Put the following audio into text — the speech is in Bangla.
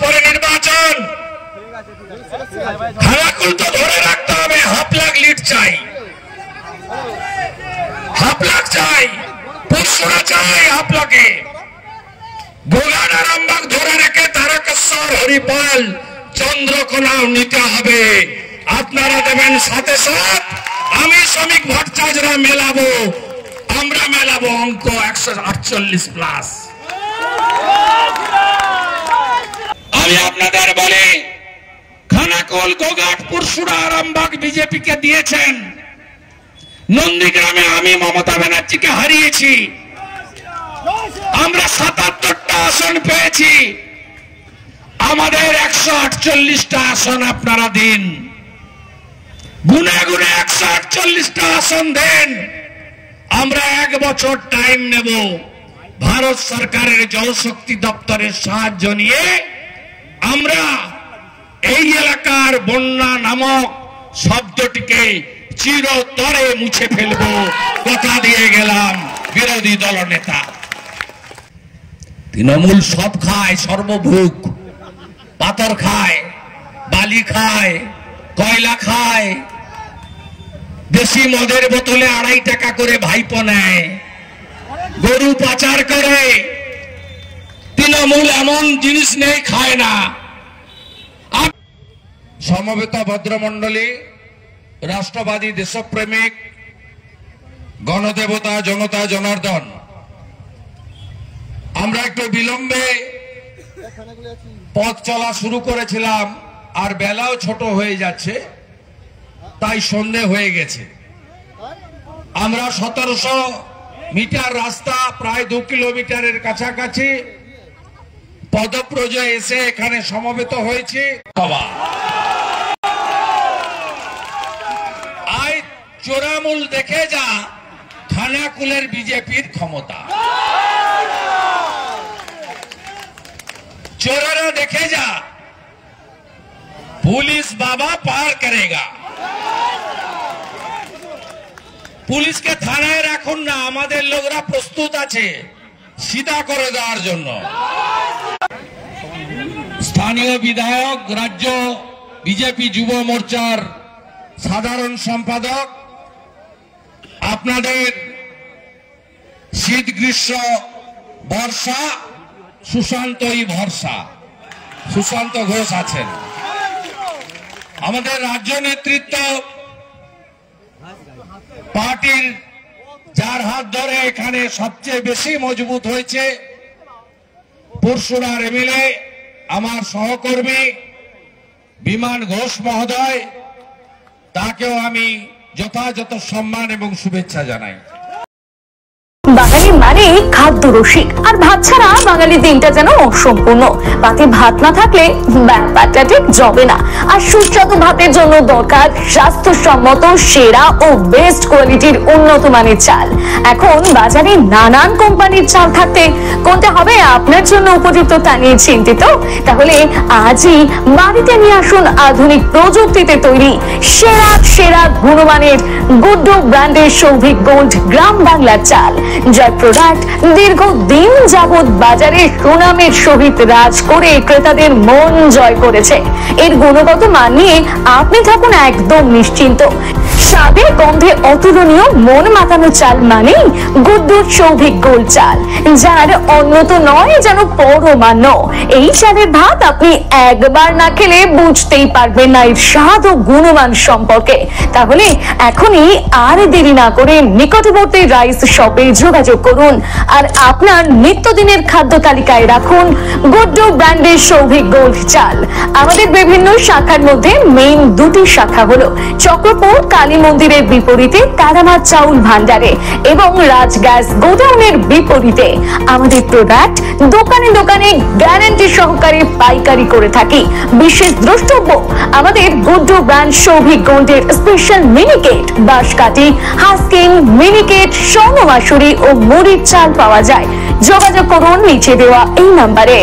পরে নির্বাচন, খানাকুল তো ধরে রাখতে হবে। 1.5 লাখ লিড চাই, 1.5 লাখ চাই, পুরসুরা চাই 1.5 লাখে। গোলান আরামবাগ ধরে রেখে তারকেশ্বর, হরিপাল, চন্দ্রকোনাও নিতে হবে। আপনারা দেবেন সাথে সাথ, আমি শ্রমিক ভট্টাচার্যরা মেলাবো, আমরা মেলাবো অঙ্ক 148+। আমি আপনাদের বলি, খানাকুল, গোঘাট, পুরসুরা, আরামবাগ বিজেপি কে দিয়েছেন। নন্দীগ্রামে আমি মমতা ব্যানার্জিকে হারিয়েছি। আমরা 77টা আসন পেয়েছি। আমাদের 148টা আসন আপনারা দিন, গুনে গুনে 148টা আসন দেন। আমরা 1 বছর টাইম নেব। ভারত সরকারের জলশক্তি দপ্তরের সাহায্য নিয়ে আমরা এই এলাকার বন্যা নামক শব্দটিকে চিরতরে মুছে ফেলবো, কথা দিয়ে গেলাম বিরোধী দলনেতা। তৃণমূল সব খায়, সর্বভোগ, পাথর খায়, বালি খায়, কয়লা খায়, দেশি মদের বোতলে 2.5 টাকা করে ভাইপো নেয়, গরু পাচার করে। তৃণমূল এমন জিনিস নেই খায় না। সমবেত ভদ্রমণ্ডলী, রাষ্ট্রবাদী, দেশপ্রেমিক, গণদেবতা, জনতা জনার্দন, আমরা একটু বিলম্বে পথ চলা শুরু করেছিলাম, আর বেলাও ছোট হয়ে যাচ্ছে, তাই সন্ধে হয়ে গেছে। আমরা 1700 মিটার রাস্তা, প্রায় 2 কিলোমিটারের কাছাকাছি পদব্রজে এসে এখানে সমবেত হয়েছি। আজ চোরামূল দেখে যা খানাকুলের বিজেপির ক্ষমতা, চোরেরা দেখে যা পুলিশ বাবা পার করেগা। পুলিশকে থানায় রাখুন না, আমাদের লোকরা প্রস্তুত আছে সিধা করে দেওয়ার জন্য। স্থানীয় বিধায়ক, রাজ্য বিজেপি যুব মোর্চার সাধারণ সম্পাদক, আপনাদের শীত গ্রীষ্ম বর্ষা সুশান্তই ভরসা, সুশান্ত ঘোষ আছেন। আমাদের রাজ্য নেতৃত্ব, পার্টির যার হাত ধরে এখানে সবচেয়ে বেশি মজবুত হয়েছে, পুরসুরার এমএলএ আমার সহকর্মী বিমান ঘোষ মহোদয়, তাকেও আমি যথাযথ সম্মান এবং শুভেচ্ছা জানাই। বাঙালি মানে খাদ্য রসিক, আর ভাত ছাড়া বাঙালি দিনটা যেন অসম্পূর্ণ। পাতে ভাত না থাকলে ব্যাপারটা ঠিক জমে না। আর সুস্বাদু ভাতের জন্য দরকার স্বাস্থ্যসম্মত, সেরা ও বেস্ট কোয়ালিটির উন্নত মানের চাল। এখন বাজারে নানান কোম্পানির চাল থাকতে কোনটা হবে আপনার জন্য উপযুক্ত তা নিয়ে চিন্তিত? তাহলে আজই বাড়িতে নিয়ে আসুন আধুনিক প্রযুক্তিতে তৈরি সেরা সেরা গুণমানের গুড্ডু ব্র্যান্ডের সৌভিক গোল্ড গ্রাম বাংলার চাল, যার প্রোডাক্ট দীর্ঘদিন যাবৎ বাজারে সুনামের সহিত রাজ করে ক্রেতাদের মন জয় করেছে। এর গুণগত মান নিয়ে আপনি থাকুন একদম নিশ্চিন্ত। স্বাদে গন্ধে অতুলনীয়, মন মাতানো চাল মানেই গুড্ডুর সৌভিক গোল্ড চাল, যার অন্যত নয় যেন পরমান্ন। এই চালের ভাত আপনি একবার না খেলে বুঝতেই পারবেন না এর স্বাদ ও গুণমান সম্পর্কে। তাহলে এখনই আর দেরি না করে নিকটবর্তী রাইস শপে যোগাযোগ করুন আর আপনার নিত্যদিনের খাদ্য তালিকায় রাখুন গুড্ডু ব্র্যান্ডের সৌভিক গোল্ড চাল। আমাদের বিভিন্ন শাখার মধ্যে মেইন 2টি শাখা হলো চক্রপুর কালী মন্দিরের বিপরীতে কারামা চাউল ভান্ডারে এবং রাজ গ্যাস গোডাউনের বিপরীতে। আমাদের প্রোডাক্ট দোকানে দোকানে গ্যারান্টি সহকারে পাইকারি করে থাকি। বিশেষ দ্রষ্টব্য, আমাদের গুড্ডু ব্র্যান্ড সৌভিক গোল্ডের স্পেশাল মিনিকেট, বাঁশকাঠি, হাস্কিং, মিনিকেট, স্বর্ণ মাসুরি ও মুড়ির চাল পাওয়া যায়। যোগাযোগ করুন নিচে দেওয়া এই নাম্বারে।